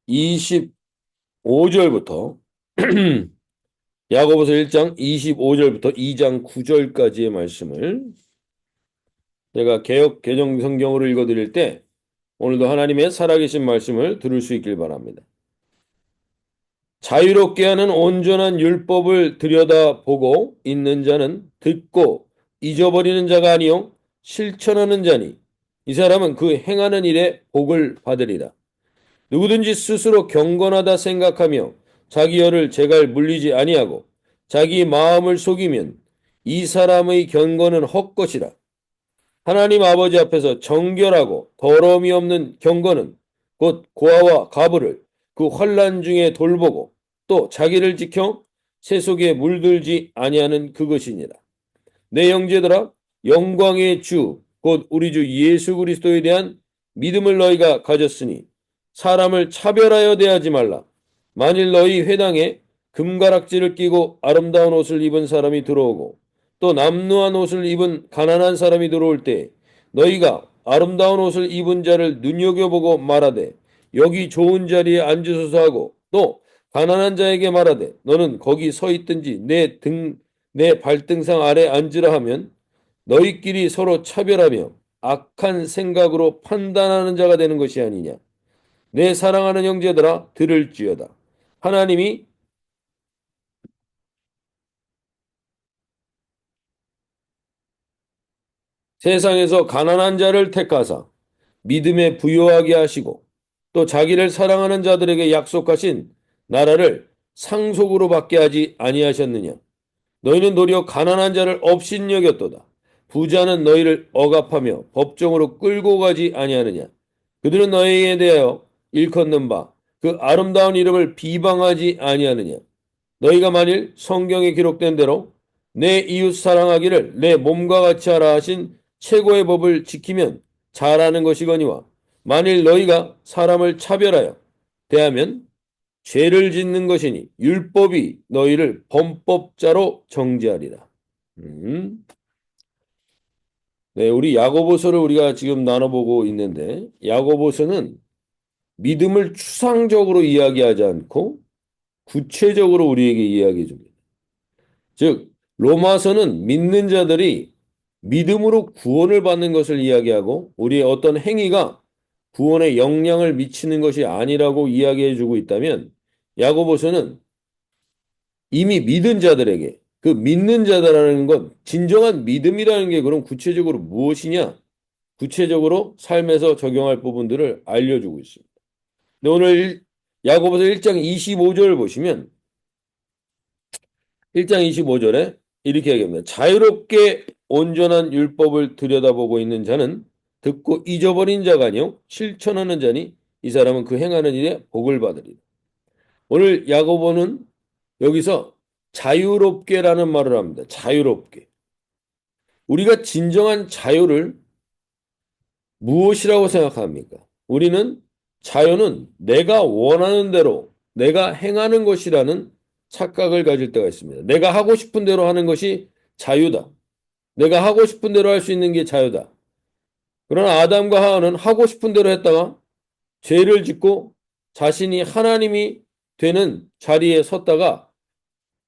25절부터 야고보서 1장 25절부터 2장 9절까지의 말씀을 제가 개역 개정 성경으로 읽어드릴 때 오늘도 하나님의 살아계신 말씀을 들을 수 있길 바랍니다. 자유롭게 하는 온전한 율법을 들여다보고 있는 자는 듣고 잊어버리는 자가 아니요 실천하는 자니 이 사람은 그 행하는 일에 복을 받으리라. 누구든지 스스로 경건하다 생각하며 자기 열을 제갈 물리지 아니하고 자기 마음을 속이면 이 사람의 경건은 헛것이라. 하나님 아버지 앞에서 정결하고 더러움이 없는 경건은 곧 고아와 가부를 그 환난 중에 돌보고 또 자기를 지켜 새 속에 물들지 아니하는 그것이니라. 내 형제들아 영광의 주 곧 우리 주 예수 그리스도에 대한 믿음을 너희가 가졌으니 사람을 차별하여 대하지 말라. 만일 너희 회당에 금가락지를 끼고 아름다운 옷을 입은 사람이 들어오고 또 남루한 옷을 입은 가난한 사람이 들어올 때 너희가 아름다운 옷을 입은 자를 눈여겨보고 말하되 여기 좋은 자리에 앉으소서 하고 또 가난한 자에게 말하되 너는 거기 서 있든지 내 발등상 아래 앉으라 하면 너희끼리 서로 차별하며 악한 생각으로 판단하는 자가 되는 것이 아니냐. 내 사랑하는 형제들아 들을지어다. 하나님이 세상에서 가난한 자를 택하사 믿음에 부요하게 하시고 또 자기를 사랑하는 자들에게 약속하신 나라를 상속으로 받게 하지 아니하셨느냐. 너희는 도리어 가난한 자를 업신여겼도다. 부자는 너희를 억압하며 법정으로 끌고 가지 아니하느냐. 그들은 너희에 대하여 일컫는 바 그 아름다운 이름을 비방하지 아니하느냐. 너희가 만일 성경에 기록된 대로 내 이웃 사랑하기를 내 몸과 같이 하라 하신 최고의 법을 지키면 잘하는 것이거니와 만일 너희가 사람을 차별하여 대하면 죄를 짓는 것이니 율법이 너희를 범법자로 정죄하리라. 음. 네, 우리 야고보서를 우리가 지금 나눠보고 있는데 야고보서는 믿음을 추상적으로 이야기하지 않고 구체적으로 우리에게 이야기해 줍니다. 즉 로마서는 믿는 자들이 믿음으로 구원을 받는 것을 이야기하고 우리의 어떤 행위가 구원에 영향을 미치는 것이 아니라고 이야기해 주고 있다면 야고보서는 이미 믿은 자들에게 그 믿는 자들라는 건 진정한 믿음이라는 게 그럼 구체적으로 무엇이냐? 구체적으로 삶에서 적용할 부분들을 알려주고 있습니다. 근데 오늘 야고보서 1장 25절 보시면 1장 25절에 이렇게 얘기합니다. 자유롭게 온전한 율법을 들여다보고 있는 자는 듣고 잊어버린 자가 아니요 실천하는 자니 이 사람은 그 행하는 일에 복을 받으리라. 오늘 야고보는 여기서 자유롭게라는 말을 합니다. 자유롭게. 우리가 진정한 자유를 무엇이라고 생각합니까? 우리는 자유는 내가 원하는 대로 내가 행하는 것이라는 착각을 가질 때가 있습니다. 내가 하고 싶은 대로 하는 것이 자유다. 내가 하고 싶은 대로 할 수 있는 게 자유다. 그러나 아담과 하와는 하고 싶은 대로 했다가 죄를 짓고 자신이 하나님이 되는 자리에 섰다가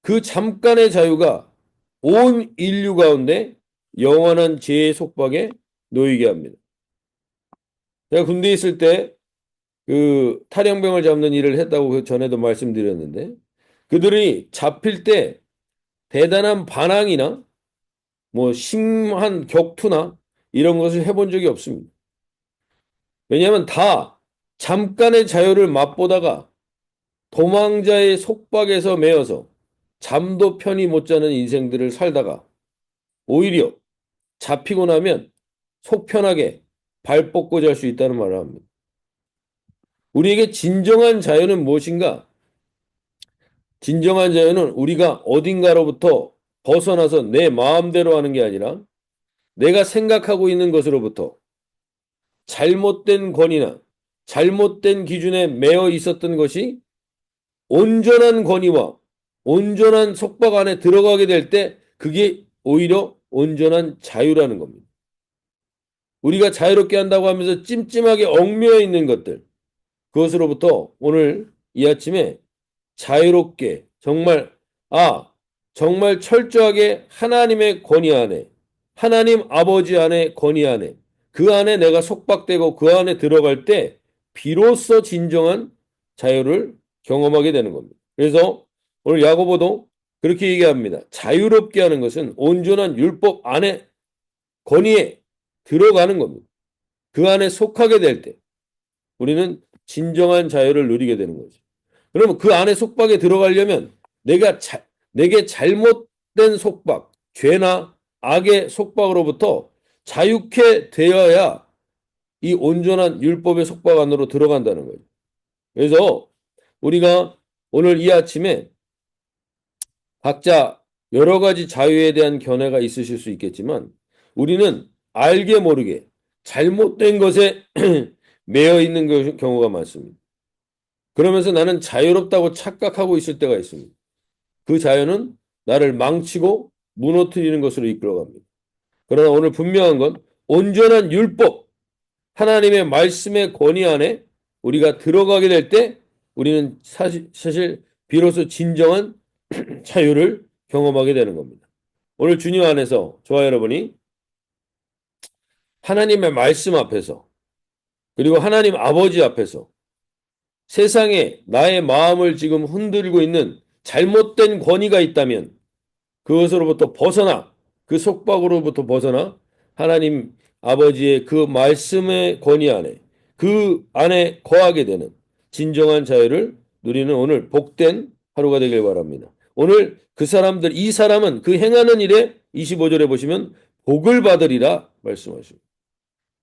그 잠깐의 자유가 온 인류 가운데 영원한 죄의 속박에 놓이게 합니다. 제가 군대에 있을 때 그 탈영병을 잡는 일을 했다고 그 전에도 말씀드렸는데 그들이 잡힐 때 대단한 반항이나 뭐 심한 격투나 이런 것을 해본 적이 없습니다. 왜냐하면 다 잠깐의 자유를 맛보다가 도망자의 속박에서 매여서 잠도 편히 못 자는 인생들을 살다가 오히려 잡히고 나면 속 편하게 발 뻗고 잘 수 있다는 말을 합니다. 우리에게 진정한 자유는 무엇인가? 진정한 자유는 우리가 어딘가로부터 벗어나서 내 마음대로 하는 게 아니라 내가 생각하고 있는 것으로부터 잘못된 권위나 잘못된 기준에 매여 있었던 것이 온전한 권위와 온전한 속박 안에 들어가게 될 때 그게 오히려 온전한 자유라는 겁니다. 우리가 자유롭게 한다고 하면서 찜찜하게 얽매여 있는 것들, 그것으로부터 오늘 이 아침에 자유롭게 정말 철저하게 하나님의 권위 안에 하나님 아버지 안에 권위 안에 그 안에 내가 속박되고 그 안에 들어갈 때 비로소 진정한 자유를 경험하게 되는 겁니다. 그래서 오늘 야고보도 그렇게 얘기합니다. 자유롭게 하는 것은 온전한 율법 안에 권위에 들어가는 겁니다. 그 안에 속하게 될 때 우리는 진정한 자유를 누리게 되는 거죠. 그러면 그 안에 속박에 들어가려면 내게 잘못된 속박, 죄나 악의 속박으로부터 자유케 되어야 이 온전한 율법의 속박 안으로 들어간다는 거예요. 그래서 우리가 오늘 이 아침에 각자 여러 가지 자유에 대한 견해가 있으실 수 있겠지만 우리는 알게 모르게 잘못된 것에 매여 있는 경우가 많습니다. 그러면서 나는 자유롭다고 착각하고 있을 때가 있습니다. 그 자유는 나를 망치고 무너뜨리는 것으로 이끌어갑니다. 그러나 오늘 분명한 건 온전한 율법, 하나님의 말씀의 권위 안에 우리가 들어가게 될 때 우리는 사실 비로소 진정한 자유를 경험하게 되는 겁니다. 오늘 주님 안에서 저와 여러분이 하나님의 말씀 앞에서 그리고 하나님 아버지 앞에서 세상에 나의 마음을 지금 흔들고 있는 잘못된 권위가 있다면 그것으로부터 벗어나 그 속박으로부터 벗어나 하나님 아버지의 그 말씀의 권위 안에 그 안에 거하게 되는 진정한 자유를 누리는 오늘 복된 하루가 되길 바랍니다. 오늘 이 사람은 그 행하는 일에 25절에 보시면 복을 받으리라 말씀하십니다.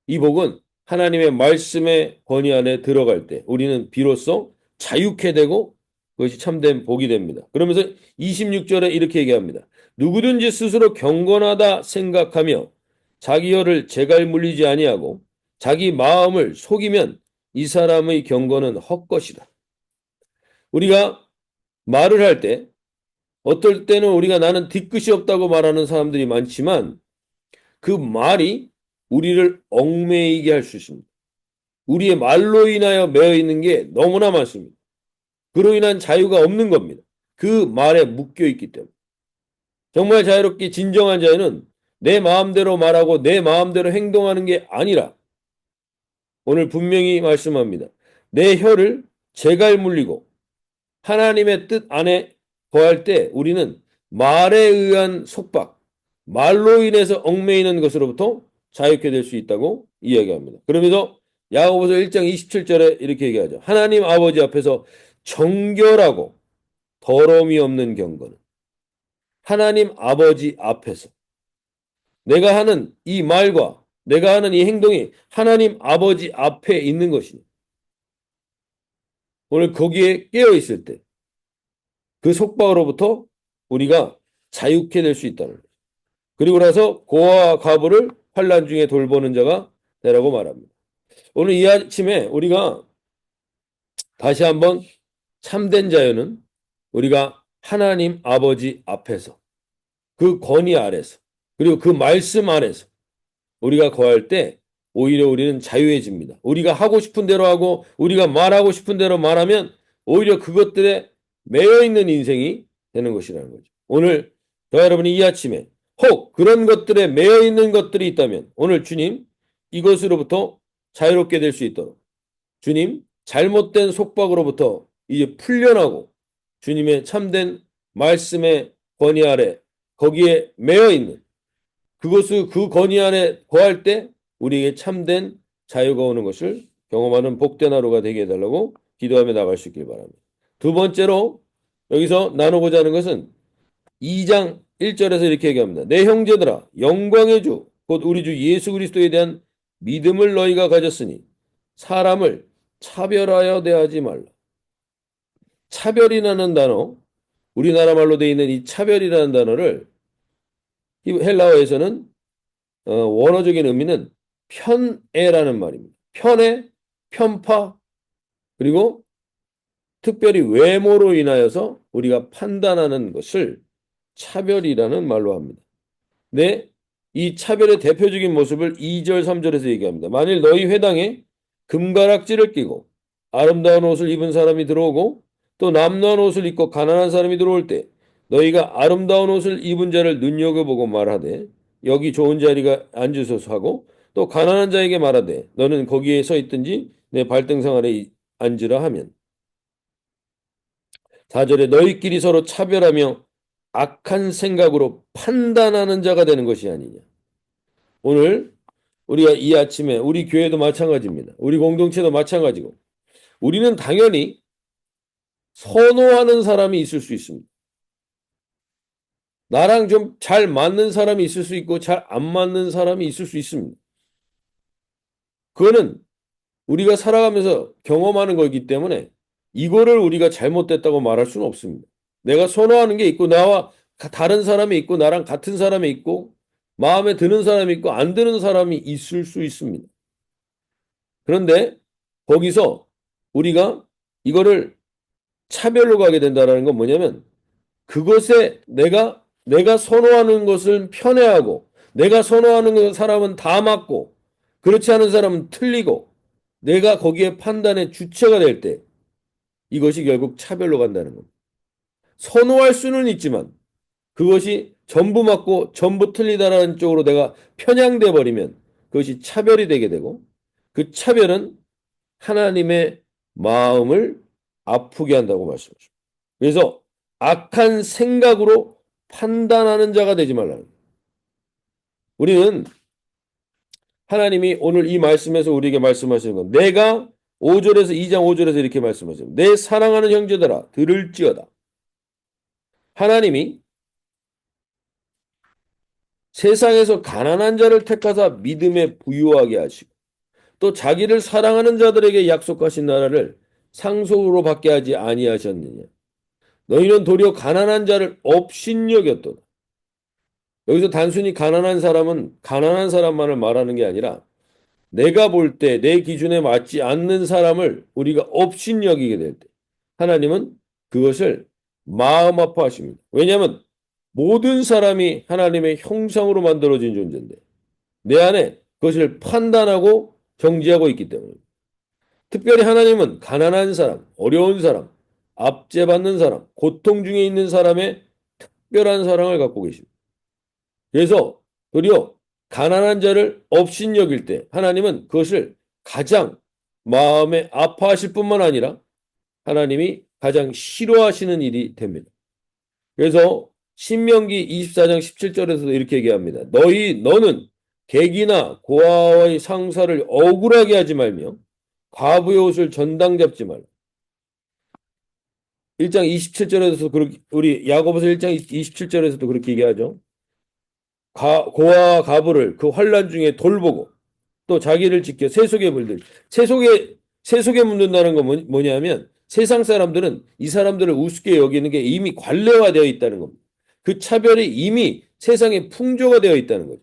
이 복은 하나님의 말씀의 권위 안에 들어갈 때 우리는 비로소 자유케 되고 그것이 참된 복이 됩니다. 그러면서 26절에 이렇게 얘기합니다. 누구든지 스스로 경건하다 생각하며 자기 혀를 재갈 물리지 아니하고 자기 마음을 속이면 이 사람의 경건은 헛것이다. 우리가 말을 할 때 어떨 때는 우리가 나는 뒤끝이 없다고 말하는 사람들이 많지만 그 말이 우리를 얽매이게 할 수 있습니다. 우리의 말로 인하여 매여 있는 게 너무나 많습니다. 그로 인한 자유가 없는 겁니다. 그 말에 묶여 있기 때문에. 정말 자유롭게 진정한 자유는 내 마음대로 말하고 내 마음대로 행동하는 게 아니라 오늘 분명히 말씀합니다. 내 혀를 재갈 물리고 하나님의 뜻 안에 거할 때 우리는 말에 의한 속박, 말로 인해서 얽매이는 것으로부터 자유케 될 수 있다고 이야기합니다. 그러면서 야고보서 1장 27절에 이렇게 얘기하죠. 하나님 아버지 앞에서 정결하고 더러움이 없는 경건은 하나님 아버지 앞에서 내가 하는 이 말과 내가 하는 이 행동이 하나님 아버지 앞에 있는 것입니다. 오늘 거기에 깨어 있을 때 그 속박으로부터 우리가 자유케 될 수 있다는 거죠. 그리고 나서 고아와 과부를 환난 중에 돌보는 자가 되라고 말합니다. 오늘 이 아침에 우리가 다시 한번 참된 자유는 우리가 하나님 아버지 앞에서 그 권위 아래서 그리고 그 말씀 아래서 우리가 거할 때 오히려 우리는 자유해집니다. 우리가 하고 싶은 대로 하고 우리가 말하고 싶은 대로 말하면 오히려 그것들에 매여 있는 인생이 되는 것이라는 거죠. 오늘 저와 여러분이 이 아침에 혹 그런 것들에 매여 있는 것들이 있다면 오늘 주님 이것으로부터 자유롭게 될 수 있도록 주님 잘못된 속박으로부터 이제 풀려나고 주님의 참된 말씀의 권위 아래 거기에 매여 있는 그 권위 안에 거할 때 우리에게 참된 자유가 오는 것을 경험하는 복된 하루가 되게 해달라고 기도하며 나갈 수 있길 바랍니다. 두 번째로 여기서 나누고자 하는 것은 2장 1절에서 이렇게 얘기합니다. 내 형제들아 영광의 주 곧 우리 주 예수 그리스도에 대한 믿음을 너희가 가졌으니 사람을 차별하여 대하지 말라. 차별이라는 단어 우리나라 말로 되어 있는 이 차별이라는 단어를 헬라어에서는 원어적인 의미는 편애라는 말입니다. 편애, 편파, 그리고 특별히 외모로 인하여서 우리가 판단하는 것을 차별이라는 말로 합니다. 네, 이 차별의 대표적인 모습을 2절, 3절에서 얘기합니다. 만일 너희 회당에 금가락지를 끼고 아름다운 옷을 입은 사람이 들어오고 또 남루한 옷을 입고 가난한 사람이 들어올 때 너희가 아름다운 옷을 입은 자를 눈여겨보고 말하되 여기 좋은 자리가 앉으소서 하고 또 가난한 자에게 말하되 너는 거기에 서 있든지 내 발등상 아래 앉으라 하면 4절에 너희끼리 서로 차별하며 악한 생각으로 판단하는 자가 되는 것이 아니냐. 오늘 우리가 이 아침에 우리 교회도 마찬가지입니다. 우리 공동체도 마찬가지고 우리는 당연히 선호하는 사람이 있을 수 있습니다. 나랑 좀 잘 맞는 사람이 있을 수 있고 잘 안 맞는 사람이 있을 수 있습니다. 그거는 우리가 살아가면서 경험하는 거기 때문에 이거를 우리가 잘못됐다고 말할 수는 없습니다. 내가 선호하는 게 있고 나와 다른 사람이 있고 나랑 같은 사람이 있고 마음에 드는 사람이 있고 안 드는 사람이 있을 수 있습니다. 그런데 거기서 우리가 이거를 차별로 가게 된다는 건 뭐냐면 그것에 내가 선호하는 것을 편애하고 내가 선호하는 사람은 다 맞고 그렇지 않은 사람은 틀리고 내가 거기에 판단의 주체가 될 때 이것이 결국 차별로 간다는 겁니다. 선호할 수는 있지만 그것이 전부 맞고 전부 틀리다라는 쪽으로 내가 편향돼 버리면 그것이 차별이 되게 되고 그 차별은 하나님의 마음을 아프게 한다고 말씀하십니다. 그래서 악한 생각으로 판단하는 자가 되지 말라는 거예요. 우리는 하나님이 오늘 이 말씀에서 우리에게 말씀하시는 건 내가 5절에서 2장 5절에서 이렇게 말씀하세요. 내 사랑하는 형제들아 들을지어다. 하나님이 세상에서 가난한 자를 택하사 믿음에 부유하게 하시고 또 자기를 사랑하는 자들에게 약속하신 나라를 상속으로 받게 하지 아니하셨느냐. 너희는 도리어 가난한 자를 업신여겼도다. 여기서 단순히 가난한 사람은 가난한 사람만을 말하는 게 아니라 내가 볼 때 내 기준에 맞지 않는 사람을 우리가 업신여기게 될 때 하나님은 그것을 마음 아파하십니다. 왜냐하면 모든 사람이 하나님의 형상으로 만들어진 존재인데 내 안에 그것을 판단하고 정지하고 있기 때문에 특별히 하나님은 가난한 사람, 어려운 사람, 압제받는 사람, 고통 중에 있는 사람의 특별한 사랑을 갖고 계십니다. 그래서 도리어 가난한 자를 업신여길 때 하나님은 그것을 가장 마음에 아파하실 뿐만 아니라 하나님이 가장 싫어하시는 일이 됩니다. 그래서 신명기 24장 17절에서도 이렇게 얘기합니다. 너는 객이나 고아와의 상사를 억울하게 하지 말며 과부의 옷을 전당 잡지 말라. 1장 27절에서 그렇게 우리 야고보서 1장 27절에서도 그렇게 얘기하죠. 고아와 과부를 그 환난 중에 돌보고 또 자기를 지켜 세속에 물들. 세속에 묻는다는 건 뭐냐면 세상 사람들은 이 사람들을 우습게 여기는 게 이미 관례화되어 있다는 겁니다. 그 차별이 이미 세상에 풍조가 되어 있다는 거죠.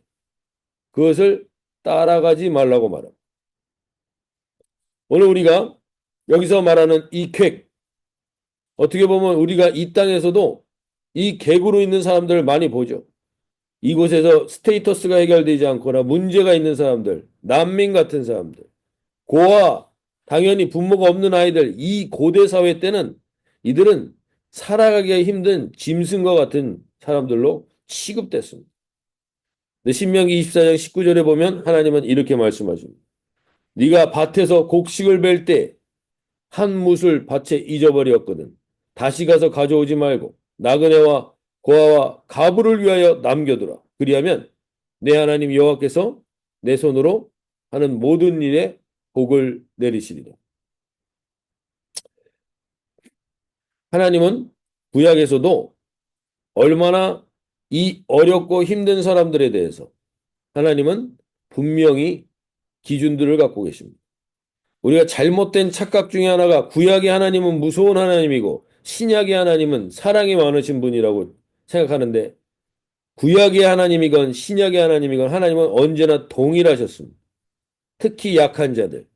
그것을 따라가지 말라고 말합니다. 오늘 우리가 여기서 말하는 이 객, 어떻게 보면 우리가 이 땅에서도 이 객으로 있는 사람들을 많이 보죠. 이곳에서 스테이터스가 해결되지 않거나 문제가 있는 사람들, 난민 같은 사람들, 고아, 당연히 부모가 없는 아이들, 이 고대 사회 때는 이들은 살아가기가 힘든 짐승과 같은 사람들로 취급됐습니다. 신명기 24장 19절에 보면 하나님은 이렇게 말씀하십니다. 네가 밭에서 곡식을 벨 때 한 뭇을 밭에 잊어버렸거든. 다시 가서 가져오지 말고 나그네와 고아와 가부를 위하여 남겨두라. 그리하면 내 하나님 여호와께서 내 손으로 하는 모든 일에 복을 내리시리라. 하나님은 구약에서도 얼마나 이 어렵고 힘든 사람들에 대해서 하나님은 분명히 기준들을 갖고 계십니다. 우리가 잘못된 착각 중에 하나가 구약의 하나님은 무서운 하나님이고 신약의 하나님은 사랑이 많으신 분이라고 생각하는데 구약의 하나님이건 신약의 하나님이건 하나님은 언제나 동일하셨습니다. 특히 약한 자들,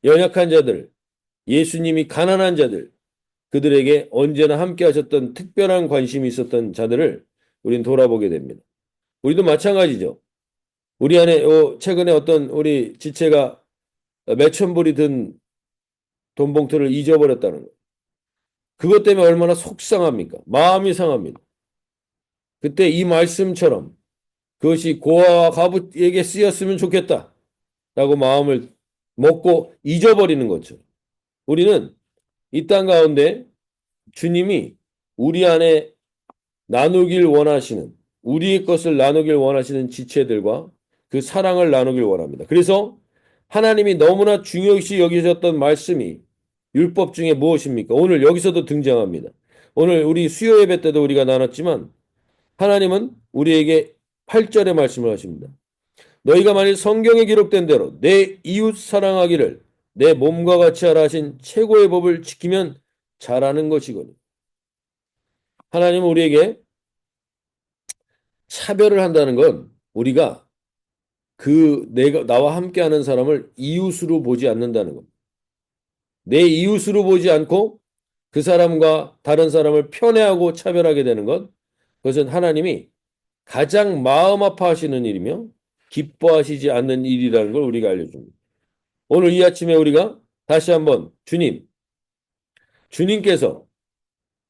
연약한 자들, 예수님이 가난한 자들, 그들에게 언제나 함께 하셨던 특별한 관심이 있었던 자들을 우린 돌아보게 됩니다. 우리도 마찬가지죠. 우리 안에 최근에 어떤 우리 지체가 몇천 불이 든 돈 봉투를 잊어버렸다는 거. 그것 때문에 얼마나 속상합니까? 마음이 상합니다. 그때 이 말씀처럼 그것이 고아와 과부에게 쓰였으면 좋겠다. 라고 마음을 먹고 잊어버리는 것처럼. 우리는 이 땅 가운데 주님이 우리 안에 나누길 원하시는, 우리의 것을 나누길 원하시는 지체들과 그 사랑을 나누길 원합니다. 그래서 하나님이 너무나 중요시 여기셨던 말씀이 율법 중에 무엇입니까? 오늘 여기서도 등장합니다. 오늘 우리 수요 예배 때도 우리가 나눴지만 하나님은 우리에게 8절의 말씀을 하십니다. 너희가 만일 성경에 기록된 대로 내 이웃 사랑하기를 내 몸과 같이 하라 하신 최고의 법을 지키면 잘하는 것이거든요. 하나님은 우리에게 차별을 한다는 건 우리가 나와 함께하는 사람을 이웃으로 보지 않는다는 겁니다. 내 이웃으로 보지 않고 그 사람과 다른 사람을 편애하고 차별하게 되는 것, 그것은 하나님이 가장 마음 아파하시는 일이며 기뻐하시지 않는 일이라는 걸 우리가 알려줍니다. 오늘 이 아침에 우리가 다시 한번 주님께서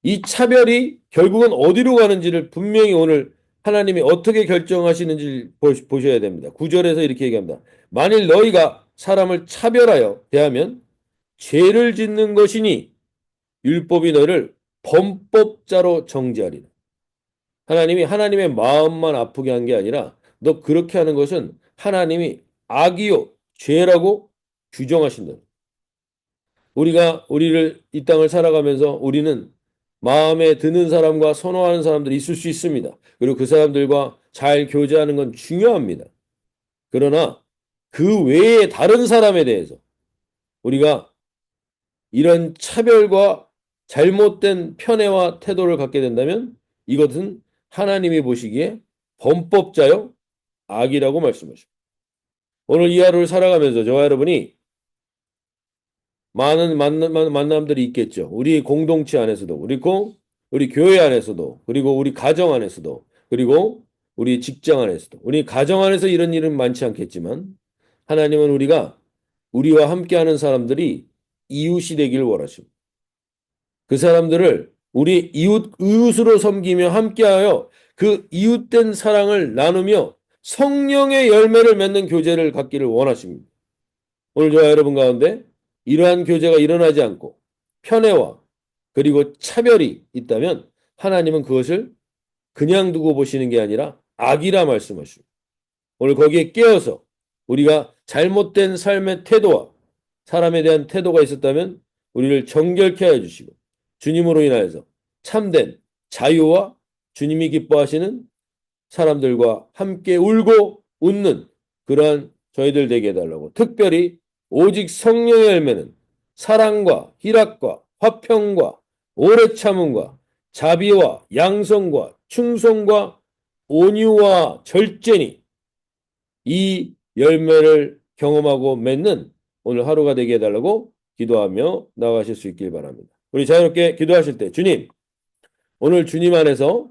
이 차별이 결국은 어디로 가는지를 분명히 오늘 하나님이 어떻게 결정하시는지 보셔야 됩니다. 9절에서 이렇게 얘기합니다. 만일 너희가 사람을 차별하여 대하면 죄를 짓는 것이니 율법이 너희를 범법자로 정죄하리라. 하나님이 하나님의 마음만 아프게 한 게 아니라 너 그렇게 하는 것은 하나님이 악이요 죄라고 규정하신다. 우리를 이 땅을 살아가면서 우리는 마음에 드는 사람과 선호하는 사람들이 있을 수 있습니다. 그리고 그 사람들과 잘 교제하는 건 중요합니다. 그러나 그 외에 다른 사람에 대해서 우리가 이런 차별과 잘못된 편애와 태도를 갖게 된다면 이것은 하나님이 보시기에 범법자요 악이라고 말씀하십니다. 오늘 이 하루를 살아가면서 저와 여러분이 많은 만남들이 있겠죠. 우리 공동체 안에서도, 그리고 우리 교회 안에서도, 그리고 우리 가정 안에서도, 그리고 우리 직장 안에서도. 우리 가정 안에서 이런 일은 많지 않겠지만 하나님은 우리와 함께하는 사람들이 이웃이 되길 원하십니다. 그 사람들을 우리 이웃으로 섬기며 함께하여 그 이웃된 사랑을 나누며 성령의 열매를 맺는 교제를 갖기를 원하십니다. 오늘 저와 여러분 가운데 이러한 교제가 일어나지 않고 편애와 그리고 차별이 있다면 하나님은 그것을 그냥 두고 보시는 게 아니라 악이라 말씀하십니다. 오늘 거기에 깨어서 우리가 잘못된 삶의 태도와 사람에 대한 태도가 있었다면 우리를 정결케 하여 주시고 주님으로 인하여서 참된 자유와 주님이 기뻐하시는 사람들과 함께 울고 웃는 그러한 저희들 되게 해달라고, 특별히 오직 성령의 열매는 사랑과 희락과 화평과 오래 참음과 자비와 양성과 충성과 온유와 절제니 이 열매를 경험하고 맺는 오늘 하루가 되게 해달라고 기도하며 나가실 수 있길 바랍니다. 우리 자유롭게 기도하실 때 주님, 오늘 주님 안에서